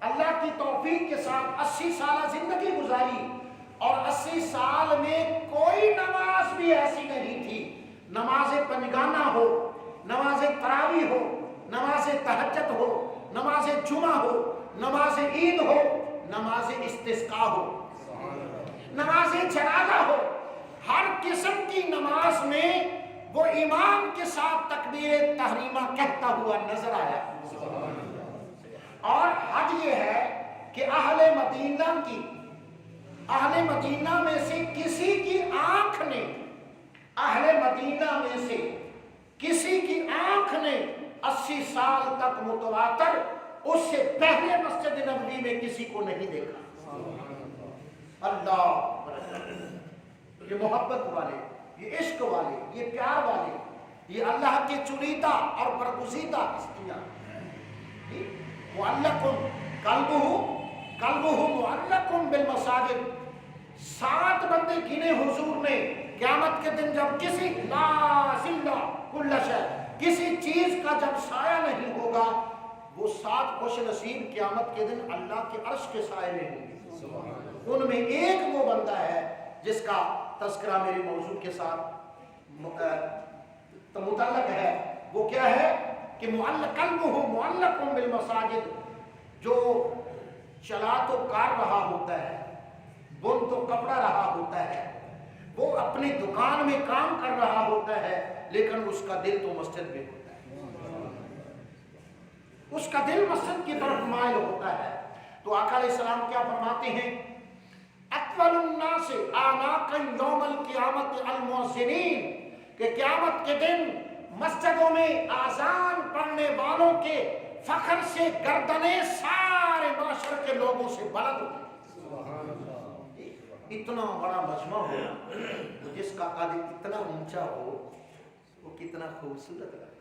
اللہ کی توفیق کے ساتھ 80 سالہ زندگی گزاری اور 80 سال میں کوئی نماز بھی ایسی نہیں تھی، نماز پنجگانہ ہو، نماز تراویح ہو، نماز تہجد ہو، نماز جمعہ ہو، نماز عید ہو، نماز استسقاء ہو، نماز جنازہ ہو، ہر قسم کی نماز میں وہ امام کے ساتھ تکبیر تحریمہ کہتا ہوا نظر آیا۔ اور حد یہ ہے کہ اہل مدینہ میں سے کسی کی آنکھ نے، اہل مدینہ میں سے کسی کی آنکھ نے 80 سال تک متواتر اس سے پہلے مسجد نبوی میں کسی کو نہیں دیکھا۔ اللہ، یہ محبت والے، یہ عشق والے، یہ پیار والے، یہ اللہ کے چنیدہ اور برگزیدہ ہستیاں۔ معلقٌ قلبہ معلق بالمساجد، 7 بندے گنے حضور نے قیامت کے دن جب کسی لا ظل کل شیء، کسی چیز کا جب سایہ نہیں ہوگا، وہ 7 خوش نصیب قیامت کے دن اللہ کے عرش کے سائے میں ہوں گے۔ ان میں ایک وہ بندہ ہے جس کا تذکرہ میرے موضوع کے ساتھ متعلق ہے۔ وہ کیا ہے کہ قلبہ معلق بالمساجد، جو چلا تو کار رہا ہوتا ہے، بن تو کپڑا رہا ہوتا ہے، وہ اپنی دکان میں کام کر رہا ہوتا ہے، لیکن اس کا دل تو مسجد میں ہوتا ہے، اس کا دل مسجد کی طرف مائل ہوتا ہے۔ تو آقا علیہ السلام کیا فرماتے ہیں؟ اطول الناس اعناقا یوم القیامت المؤذنین، کہ قیامت کے دن مسجدوں میں آذان پڑھنے والوں کے فخر سے گردنیں سارے معاشر کے لوگوں سے بلند ہوتی۔ اتنا بڑا مجمع ہو، جس کا قد اتنا اونچا ہو، وہ کتنا خوبصورت لگتا ہے۔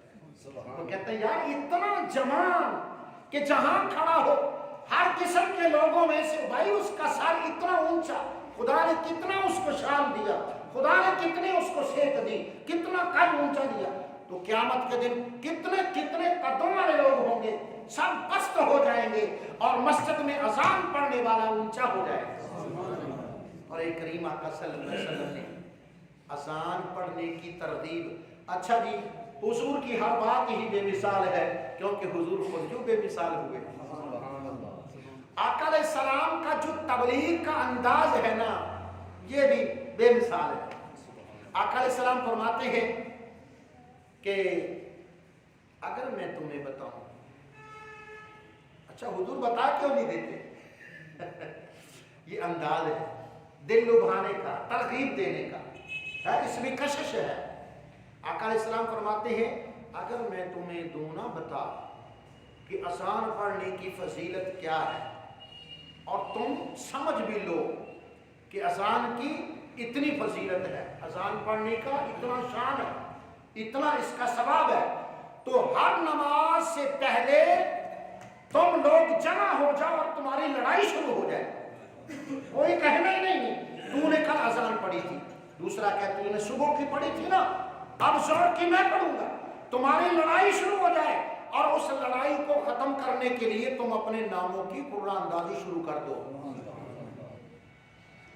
وہ کہتے ہیں یار اتنا جمال کہ جہاں کھڑا ہو ہر قسم کے لوگوں میں سے، بھائی اس کا سر اتنا اونچا، خدا نے کتنا اس کو شان دیا، خدا نے کتنے اس کو صحت دی، کتنا قد اونچا دیا۔ تو قیامت کے دن کتنے کتنے قدوں والے لوگ ہوں گے، سب پست ہو جائیں گے اور مسجد میں اذان پڑھنے والا اونچا ہو جائے گا۔ اور ایک کریم آقا صلی اللہ علیہ وسلم نے اذان پڑھنے کی ترغیب، اچھا جی حضور کی ہر بات ہی بے مثال ہے، کیونکہ حضور خود جو بے مثال ہوئے۔ آقا علیہ السلام کا جو تبلیغ کا انداز ہے نا، یہ بھی بے مثال ہے۔ آقا علیہ السلام فرماتے ہیں کہ اگر میں تمہیں بتاؤں، اچھا حضور بتا کیوں نہیں دیتے؟ یہ انداز ہے دل لبھانے کا، ترغیب دینے کا، اس میں کشش ہے۔ آقا علیہ السلام فرماتے ہیں اگر میں تمہیں دوں نہ بتا کہ اذان پڑھنے کی فضیلت کیا ہے، اور تم سمجھ بھی لو کہ اذان کی اتنی فضیلت ہے، اذان پڑھنے کا اتنا شان ہے، اتنا اس کا ثواب ہے، تو ہر نماز سے پہلے تم لوگ جمع ہو جاؤ اور تمہاری لڑائی شروع ہو جائے۔ کوئی کہنا ہی نہیں تو نے کل اذان پڑھی تھی، دوسرا کہتا تو نے صبح کی پڑھی تھی نا، اب ظہر کی میں پڑھوں گا، تمہاری لڑائی شروع ہو جائے، اور اس لڑائی کو ختم کرنے کے لیے تم اپنے ناموں کی قرآن اندازی شروع کر دو۔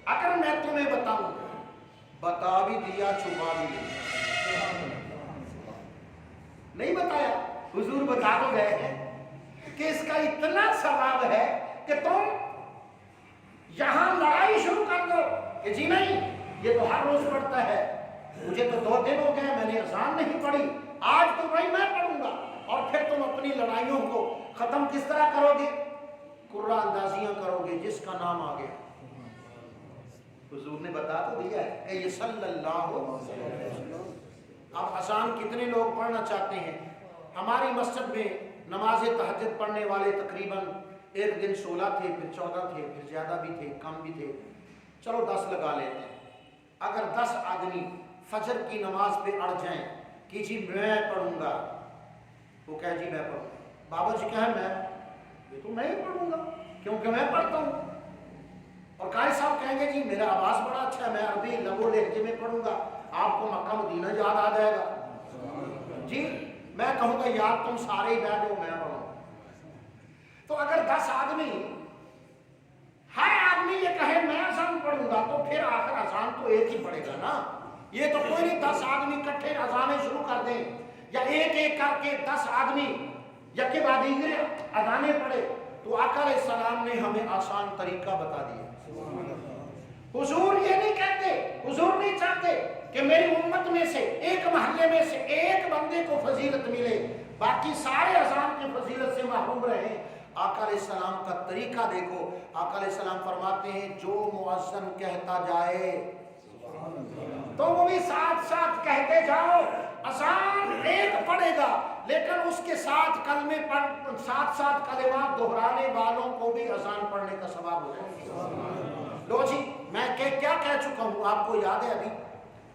اگر میں تمہیں بتاؤں، بتا بھی دیا چھپا بھی دیا، نہیں بتایا، حضور بتا تو گئے ہیں کہ اس کا اتنا ثواب ہے کہ تم یہاں لڑائی شروع کر دو کہ جی نہیں یہ تو ہر روز پڑھتا ہے، مجھے تو 2 دن ہو گئے میں نے اذان نہیں پڑھی، آج تو بھائی میں پڑھوں گا، اور پھر تم اپنی لڑائیوں کو ختم کس طرح کرو گے؟ قرآن اندازیاں کرو گے جس کا نام آ گیا۔ حضور نے بتا تو دیا ہے کہ یہ صلی اللہ علیہ وسلم۔ اب اذان کتنے لوگ پڑھنا چاہتے ہیں؟ ہماری مسجد میں نماز تہجد پڑھنے والے تقریباً ایک دن 16 تھے، پھر 14 تھے، پھر زیادہ بھی تھے، کم بھی تھے، چلو 10 لگا لیتے ہیں۔ اگر 10 آدمی فجر کی نماز پہ اڑ جائیں کہ جی میں پڑھوں گا، وہ کہے جی میں پڑھوں گا، بابا جی کہیں یہ تو میں ہی پڑھوں گا کیونکہ میں پڑھتا ہوں، اور قاری صاحب کہیں گے جی میرا آواز بڑا اچھا ہے، میں عربی لغو لہجے میں پڑھوں گا، آپ کو مکہ مدینہ یاد آ جائے گا، جی میں کہوں گا یار تم سارے ہی بیٹھ جاؤ میں پڑھوں گا۔ تو اگر 10 آدمی ہر آدمی یہ کہے میں اذان پڑھوں گا تو پھر آخر اذان تو ایک ہی پڑے گا نا. یہ تو کوئی نہیں 10 آدمی اکٹھے اذانیں شروع کر دیں یا ایک ایک کر کے 10 آدمی یکے بعد دیگرے اذانیں پڑھے. تو آقا علیہ السلام نے ہمیں آسان طریقہ بتا دیا. حضور یہ نہیں کہتے، حضور نہیں چاہتے کہ میری امت میں سے ایک محلے میں سے ایک بندے کو فضیلت ملے باقی سارے اذان کی فضیلت سے محروم رہیں. آقا علیہ السلام کا طریقہ دیکھو. آقا علیہ السلام فرماتے ہیں جو مؤذن کہتا جائے تو وہ بھی ساتھ ساتھ کہتے جاؤ. اذان ایک پڑھے گا لیکن اس کے ساتھ کلمے ساتھ ساتھ کلمات دہرانے والوں کو بھی اذان پڑھنے کا ثواب ہو جائے. لو جی میں کیا کہہ چکا ہوں آپ کو یاد ہے ابھی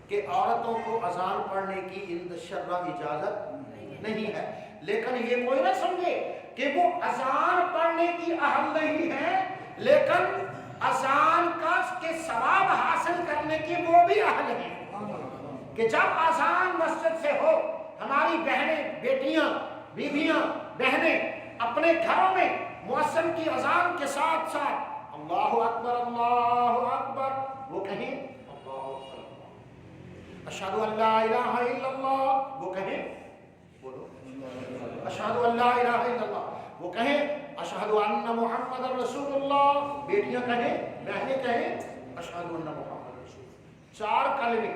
کہ عورتوں کو اذان پڑھنے کی عند الشرع اجازت نہیں ہے. لیکن یہ کوئی نہ سمجھے کہ وہ اذان پڑھنے کی اہل نہیں ہے لیکن اذان کا کے ثواب حاصل کرنے کی وہ بھی اہل ہیں. کہ جب اذان مسجد سے ہو ہماری بہنیں بیٹیاں بیویاں بہنیں اپنے گھروں میں مؤذن کی اذان کے ساتھ ساتھ اللہ اکبر وہ کہیں اشہد ان لا الہ الا اللہ وہ کہیں بولو اشہد ان لا الہ الا اللہ وہ کہیں اشہد ان محمد رسول اللہ. بیٹیاں کہیں بہنیں کہیں اشہد ان محمد رسول اللہ. 4 کلمے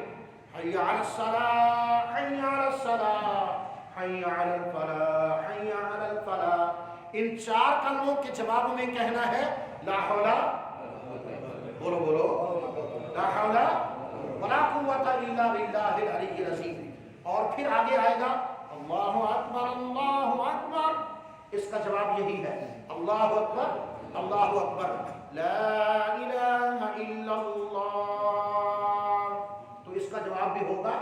حی علی الصلاۃ حی علی الصلاۃ حی علی الفلاح حی علی الفلاح. ان 4 کلموں کے جواب میں کہنا ہے لا حول بولو لا حول ولا قوت الا باللہ العلی العظیم. اور پھر آگے آئے گا اللہ اکبر اللہ اکبر. اس کا جواب یہی ہے اللہ اکبر لا الہ الا اللہ. تو اس کا جواب بھی ہوگا.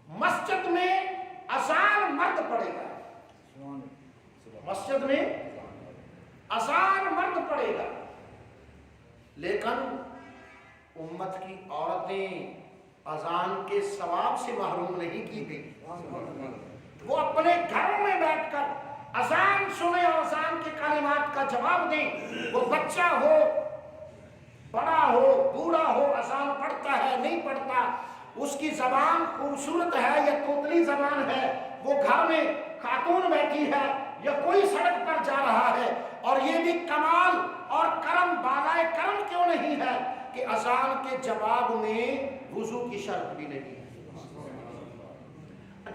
مسجد میں اذان مرد پڑھے گا. مسجد میں اذان مرد پڑھے گا لیکن امت کی عورتیں اذان کے ثواب سے محروم نہیں کی گئی. وہ اپنے گھروں میں بیٹھ کر اذان سنیں اور اذان کے کلمات کا جواب دیں. وہ بچہ ہو بڑا ہو بوڑھا ہو اذان پڑھتا ہے نہیں پڑھتا، اس کی زبان خوبصورت ہے یا توتلی زبان ہے، وہ گھر میں خاتون بیٹھی ہے یا کوئی سڑک پر جا رہا ہے. اور یہ بھی کمال اور کرم بالائے کرم کیوں نہیں ہے کہ اذان کے جواب میں وضو کی شرط بھی نہیں ہے.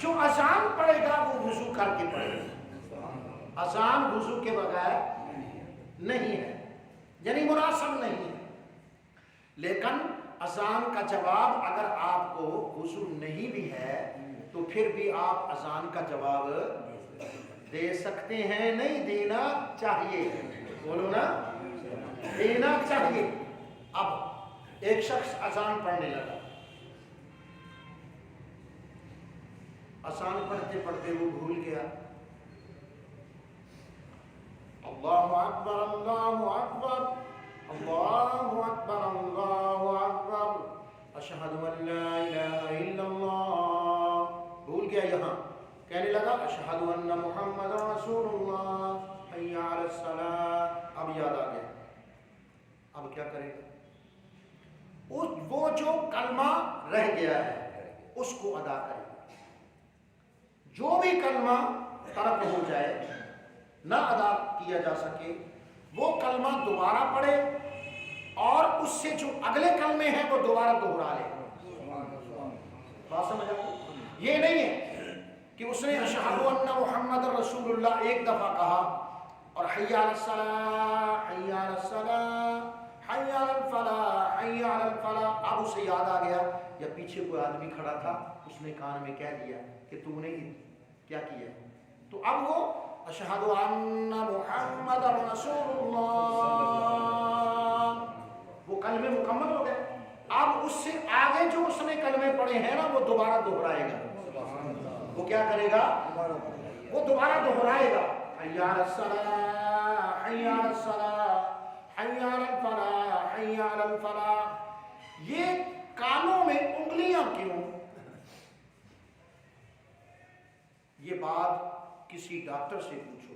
جو اذان پڑھے گا وہ وضو کر کے پڑھے گا. اذان وضو کے بغیر نہیں ہے یعنی مناسب نہیں ہے. لیکن اذان کا جواب اگر آپ کو وضو نہیں بھی ہے تو پھر بھی آپ اذان کا جواب دے سکتے ہیں. نہیں دینا چاہیے، بولو نا دینا چاہیے. اب ایک شخص اذان پڑھنے لگا، اذان پڑھتے پڑھتے وہ بھول گیا اللہ اکبر اللہ اکبر اللہ اکبر اللہ اکبر اشہد ان لا الہ الا اللہ. بھول گیا. یہاں کہنے لگا اشہد ان محمد رسول اللہ حی علی الصلاۃ. اب یاد آ گیا. اب کیا کرے گا؟ وہ جو کلمہ رہ گیا ہے اس کو ادا کرے. جو بھی کلمہ ترک ہو جائے نہ ادا کیا جا سکے وہ کلمہ دوبارہ پڑھے اور اس سے جو اگلے کلمے ہیں وہ دوبارہ دہرا لے. بات سمجھ آئی؟ یہ نہیں ہے کہ اس نے اشہد ان محمد رسول اللہ ایک دفعہ کہا اور حی علی الصلاۃ حی علی الصلاۃ حی علی الفلاح حی علی الفلاح. اب اسے یاد آ گیا یا پیچھے کوئی آدمی کھڑا تھا اس نے کان میں کہہ دیا کہ تو نے کیا کیا. تو اب وہ اشہد ان محمد رسول اللہ وہ کلمے مکمل ہو گئے. اب اس سے آگے جو اس نے کلمے پڑھے ہیں نا وہ دوبارہ دہرائے گا. وہ کیا کرے گا؟ وہ دوبارہ دہرائے گا حی علی الصلاۃ حی علی الصلاۃ حی علی الفلاح حی علی الفلاح. یہ کانوں میں انگلیاں کیوں؟ یہ بات کسی ڈاکٹر سے پوچھو.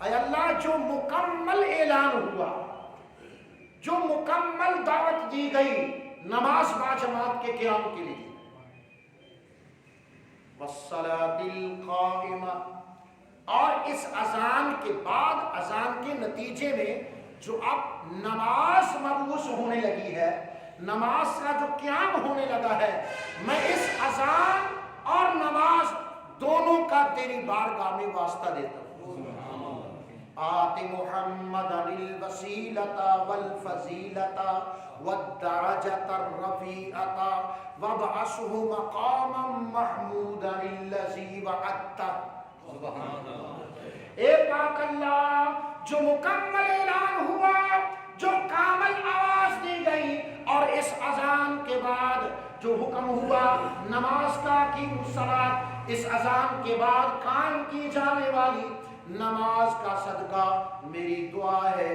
اے اللہ جو مکمل اعلان ہوا، جو مکمل دعوت دی گئی نماز باجماعت کے قیام کے لیے، والصلاۃ القائمہ، اور اس اذان کے بعد اذان کے نتیجے میں جو اب نماز مبعوث ہونے لگی ہے، نماز کا جو قیام ہونے لگا ہے، میں اس اذان اور نماز دونوں کا تیری بارگاہ میں واسطہ دیتا ہوں۔ آت محمد الوسیلۃ والفضیلۃ والدرجۃ الرفیعۃ وابعثہ مقاما محمودا الذی وعدتہ۔ اے پاک اللہ، جو مکمل اعلان ہوا، جو کامل آواز دی گئی، اور اس اذان کے بعد جو حکم ہوا نماز کا اقیموا الصلاۃ، اس اذان کے بعد قائم کی جانے والی نماز کا صدقہ میری دعا ہے،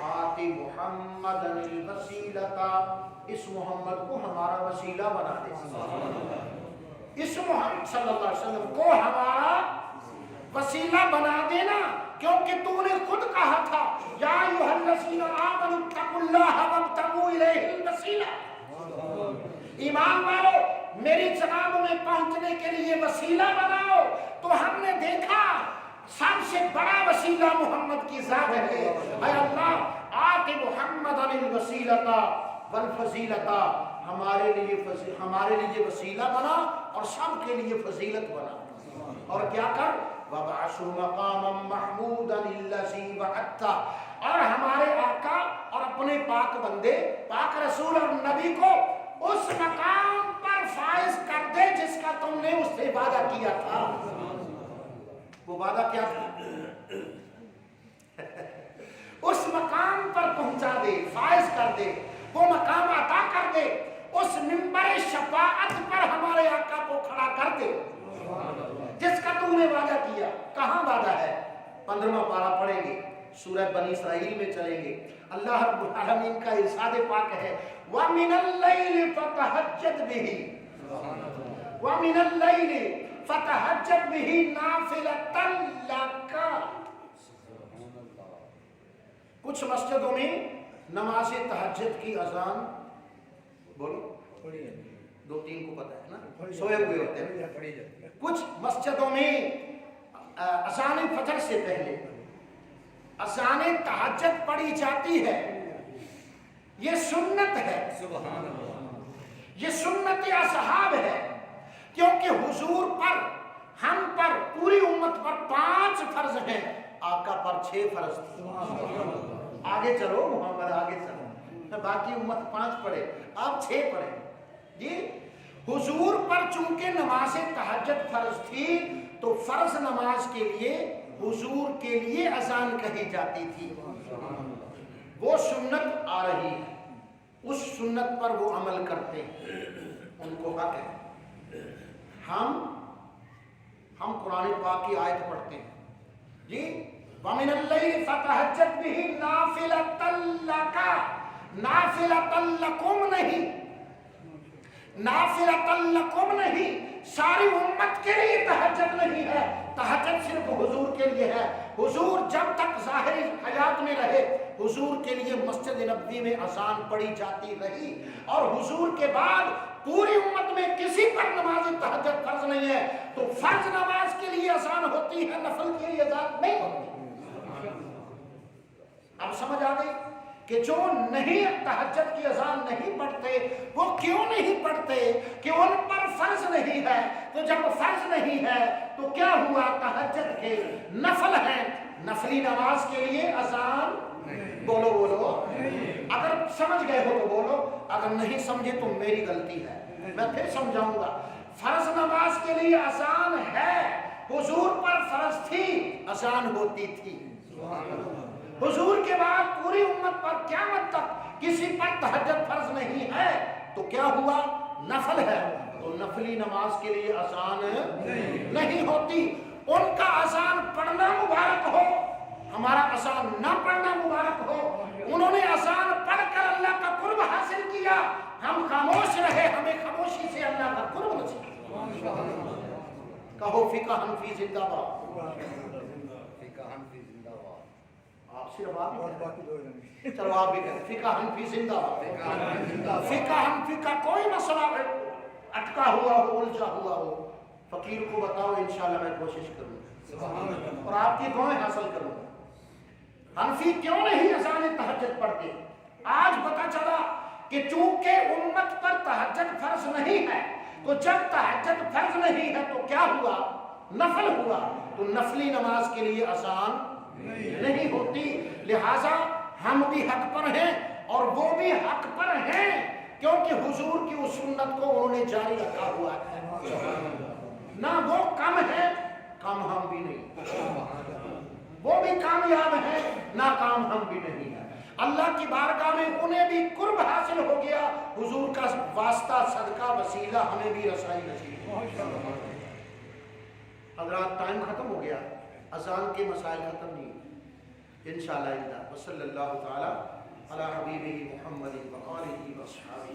آت محمد الوسیلۃ، اس محمد کو ہمارا وسیلہ بنا دے، اس محمد صلی اللہ علیہ وسلم کو ہمارا وسیلہ بنا دینا، کیونکہ تو نے خود کہا تھا یا ایھا الذین آمنوا اتقوا اللہ وابتغوا الیہ الوسیلہ، ایمان والو میری جناب میں پہنچنے کے لیے وسیلہ بناؤ۔ تو ہم نے دیکھا سب سے بڑا وسیلہ محمد کی ذات ہے۔ اے اللہ آت محمد الوسیلۃ والفضیلۃ، ہمارے لیے وسیلہ بنا اور سب کے لیے فضیلت بنا، اور کیا کر وابعثہ مقاما محمودا الذی وعدتہ، اور ہمارے آقا اور اپنے پاک بندے پاک رسول اور نبی کو اس مقام پر فائز کر دے جس کا تم نے اس سے وعدہ کیا تھا۔ وہ وعدہ کیا تھا؟ اس مقام پر پہنچا دے، فائز کر دے، وہ مقام عطا کر دے، اس منبر شفاعت پر ہمارے آقا کو کھڑا کر دے جس کا تم نے وعدہ کیا۔ کہاں وعدہ ہے؟ 15واں پارہ پڑھیں گے، سورہ بنی اسرائیل میں چلیں گے، اللہ رب العالمین کا ارشاد پاک ہے وَمِنَ اللَّيْلِ فَتَهَجَّدْ بِهِ، وَمِنَ اللَّيْلِ فَتَهَجَّدْ بِهِ نَافِلَةً لَكَ۔ کچھ مسجدوں میں نماز تہجد کی اذان، بولو 2-3 کو پتہ ہے نا، سوئے ہوئے ہوتے ہیں، کچھ مسجدوں میں اذان فجر سے پہلے اذان تہجد پڑھی جاتی ہے۔ یہ سنت ہے، یہ سنت اصحاب ہے، کیونکہ حضور پر، ہم پر، پوری امت پر 5 فرض ہیں، آقا پر 6 فرض تھے۔ آگے چلو محمد، آگے چلو، باقی امت 5 پڑھے، آپ 6 پڑھے جی۔ حضور پر چونکہ نماز تہجد فرض تھی تو فرض نماز کے لیے حضور کے لیے اذان کہی جاتی تھی، وہ سنت آ رہی ہے، اس سنت پر وہ عمل کرتے ہیں، ان کو حق ہے۔ ہم قرآن پاک کی آیت پڑھتے ہیں جی، وَمِنَ اللَّيْلِ فَتَهَجَّدْ بِهِ نَافِلَةً لَكَ، نافلۃ لکم نہیں، نافلۃ لکم نہیں، ساری امت کے لیے تہجد نہیں ہے، تہجد صرف حضور کے لیے ہے۔ حضور جب تک ظاہری حیات میں رہے حضور کے لیے مسجد نبوی میں اذان پڑھی جاتی رہی، اور حضور کے بعد پوری امت میں کسی پر نماز تہجد فرض نہیں ہے، تو فرض نماز کے لیے اذان ہوتی ہے، نفل کے لیے اذان نہیں ہوتی۔ اب سمجھ آ گئی کہ جو نہیں تہجد کی اذان نہیں پڑھتے وہ کیوں نہیں پڑھتے؟ کہ ان پر فرض نہیں ہے، تو جب فرض نہیں ہے تو کیا ہوا؟ تہجد کے نفل ہیں، نفلی نماز کے لیے اذان بولو بولو، اگر سمجھ گئے ہو تو بولو، اگر نہیں سمجھے تو میری غلطی ہے، میں پھر سمجھاؤں گا۔ فرض نماز کے لیے اذان ہے، حضور پر فرض تھی، اذان ہوتی تھی، حضور کے بعد پوری امت پر قیامت تک کسی پر تہجد فرض نہیں ہے، تو کیا ہوا؟ نفل ہے، تو نفلی نماز کے لیے اذان نہیں ہوتی۔ ان کا اذان پڑھنا مبارک ہو، ہمارا اذان نہ پڑھنا مبارک ہو۔ انہوں نے اذان پڑھ کر اللہ کا قرب حاصل کیا، ہم خاموش رہے، ہمیں خاموشی سے اللہ کا قرب نصیب۔ کہو فقہ حنفی زندہ باد، حنفی زندہ باد. آپ صرف آپ اور باقی دو جنے. چلو آپ بھی کہتے فقہ حنفی زندہ باد. فقہ حنفی کا کوئی مسئلہ اٹکا ہوا ہو الجھا ہوا ہو فقیر کو بتاؤ انشاءاللہ میں کوشش کروں اور آپ کی دعائیں حاصل کروں. حنفی کیوں نہیں اذان تہجد پڑھتے؟ آج پتہ چلا کہ چونکہ امت پر تہجد فرض نہیں ہے تو جب تہجد فرض نہیں ہے تو کیا ہوا؟ نفل ہوا. تو نفلی نماز کے لیے اذان نہیں ہوتی. لہٰذا ہم بھی حق پر ہیں اور وہ بھی حق پر ہیں کیونکہ حضور کی اس سنت کو انہوں نے جاری رکھا ہوا ہے. نہ وہ کم ہے کم ہم بھی نہیں. وہ بھی کامیاب ہیں ناکام ہم بھی نہیں ہیں. اللہ کی بارگاہ میں انہیں بھی قرب حاصل ہو گیا. حضور کا واسطہ صدقہ وسیلہ ہمیں بھی رسائی نصیب ہو. حضرات ٹائم ختم ہو گیا. اذان کے مسائل ختم نہیں انشاءاللہ. وصلی اللہ تعالی علی حبیبہ محمد وآلہ وصحبہ.